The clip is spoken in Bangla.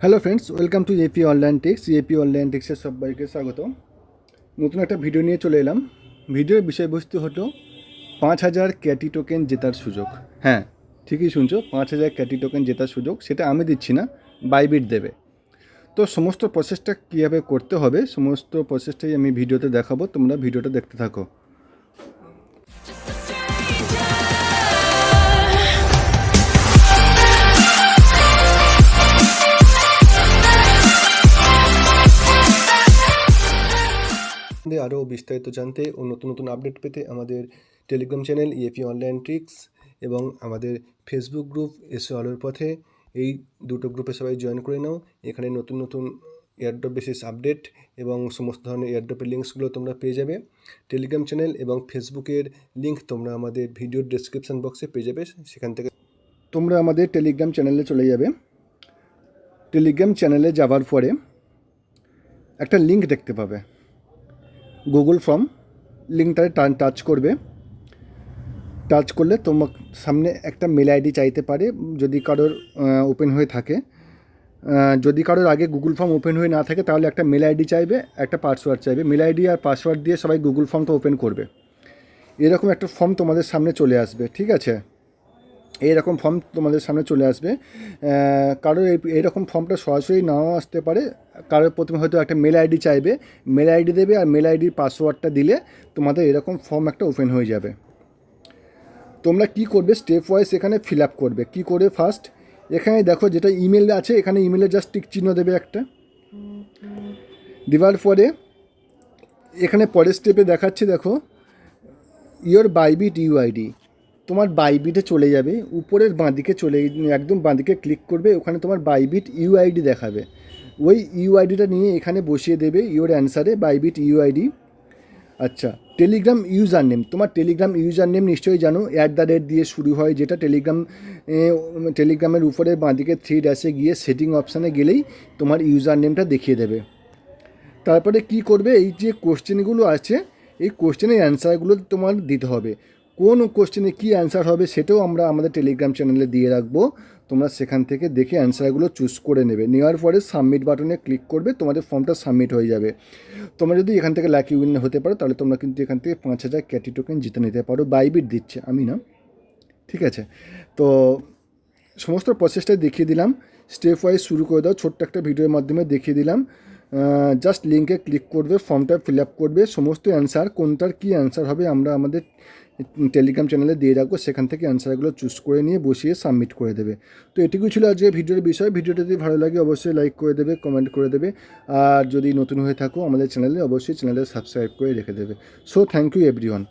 Hello friends, welcome to AP online techs. AP online টেক্সের সবাইকে স্বাগত। নতুন একটা ভিডিও নিয়ে চলে এলাম। ভিডিওর বিষয়বস্তু হলো 5,000 ক্যাটি টোকেন জেতার সুযোগ। হ্যাঁ, ঠিকই শুনছো, 5,000 ক্যাটি টোকেন জেতার সুযোগ। সেটা আমি দিচ্ছি না, বাইবিট দেবে। তো সমস্ত প্রসেসটা কীভাবে করতে হবে, সমস্ত প্রসেসটাই আমি ভিডিওতে দেখাবো। তোমরা ভিডিওটা দেখতে থাকো। আরও বিস্তারিত জানতে ও নতুন নতুন আপডেট পেতে আমাদের Telegram channel EAP online tricks এবং আমাদের ফেসবুক গ্রুপ এসো আলোর পথে, এই দুটো গ্রুপে সবাই জয়েন করে নাও। এখানে নতুন নতুন এয়ারড্রপ বেসিস আপডেট এবং সমস্ত ধরনের এয়ারড্রপের লিঙ্কসগুলো তোমরা পেয়ে যাবে। টেলিগ্রাম চ্যানেল এবং ফেসবুকের লিঙ্ক তোমরা আমাদের ভিডিওর ডেসক্রিপশান বক্সে পেয়ে যাবে। সেখান থেকে তোমরা আমাদের টেলিগ্রাম চ্যানেলে চলে যাবে। টেলিগ্রাম চ্যানেলে যাওয়ার পরে একটা লিঙ্ক দেখতে পাবে, গুগল ফর্ম। লিঙ্কটায় টাচ করবে। টাচ করলে তোমার সামনে একটা মেল আইডি চাইতে পারে, যদি কারোর ওপেন হয়ে থাকে। যদি কারোর আগে গুগল ফর্ম ওপেন হয়ে না থাকে তাহলে একটা মেল আইডি চাইবে, একটা পাসওয়ার্ড চাইবে। মেল আইডি আর পাসওয়ার্ড দিয়ে সবাই গুগল ফর্মটা ওপেন করবে। এরকম একটা ফর্ম তোমাদের সামনে চলে আসবে, ঠিক আছে? এইরকম ফর্ম তোমাদের সামনে চলে আসবে। কারোর এইরকম ফর্মটা সরাসরি নাও আসতে পারে। কারোর প্রথমে হয়তো একটা মেল আইডি চাইবে, মেল আইডি দেবে, আর মেল আইডির পাসওয়ার্ডটা দিলে তোমাদের এরকম ফর্ম একটা ওপেন হয়ে যাবে। তোমরা কি করবে, স্টেপ ওয়াইজ এখানে ফিল আপ করবে। কী করে, ফার্স্ট এখানে দেখো যেটা ইমেল আছে, এখানে ইমেলে জাস্ট টিক চিহ্ন দেবে একটা। দেওয়ার পরে এখানে পরের স্টেপে দেখাচ্ছে, দেখো ইওর বাইবিট ইউআইডি। তোমার বাইবিটে চলে যাবে, উপরের বাঁদিকে একদম বাঁদিকে ক্লিক করবে, ওখানে তোমার বাইবিট ইউআইডি দেখাবে। ওই ইউআইডিটা নিয়ে এখানে বসিয়ে দেবে ইওর অ্যান্সারে, বাইবিট ইউআইডি। আচ্ছা, টেলিগ্রাম ইউজার নেম। তোমার টেলিগ্রাম ইউজার নেম নিশ্চয়ই জানো, @ দিয়ে শুরু হয়, যেটা টেলিগ্রামের উপরে বাঁদিকে 3 ড্যাশে গিয়ে সেটিং অপশানে গেলেই তোমার ইউজার নেমটা দেখিয়ে দেবে। তারপরে কি করবে, এই যে কোশ্চেনগুলো আছে, এই কোশ্চেনের অ্যান্সারগুলো তোমার দিতে হবে। কোন কোশ্চেনে কী অ্যান্সার হবে সেটাও আমরা আমাদের টেলিগ্রাম চ্যানেলে দিয়ে রাখবো। তোমরা সেখান থেকে দেখে অ্যান্সারগুলো চুজ করে নেবে। নেওয়ার পরে সাবমিট বাটনে ক্লিক করবে, তোমাদের ফর্মটা সাবমিট হয়ে যাবে। তোমরা যদি এখান থেকে লাকি উইনার হতে পারো তাহলে তোমরা কিন্তু এখান থেকে 5,000 ক্যাটি টোকেন জিতে নিতে পারো। বাইবিট দিচ্ছে, আমি না, ঠিক আছে? তো সমস্ত প্রসেসটাই দেখিয়ে দিলাম, স্টেপ ওয়াইজ শুরু করে দাও। ছোট্ট একটা ভিডিওর মাধ্যমে দেখিয়ে দিলাম। জাস্ট লিঙ্কে ক্লিক করবে, ফর্মটা ফিল আপ করবে। সমস্ত অ্যান্সার, কোনটার কী অ্যান্সার হবে আমরা আমাদের টেলিগ্রাম চ্যানেলে দিয়ে রাখবো। সেখান থেকে অ্যান্সারগুলো চুজ করে নিয়ে বসিয়ে সাবমিট করে দেবে। তো এটুকুই ছিল আজকে ভিডিওর বিষয়। ভিডিওটা যদি ভালো লাগে অবশ্যই লাইক করে দেবে, কমেন্ট করে দেবে। আর যদি নতুন হয়ে থাকো আমাদের চ্যানেলে, অবশ্যই চ্যানেলে সাবস্ক্রাইব করে রেখে দেবে। So thank you everyone.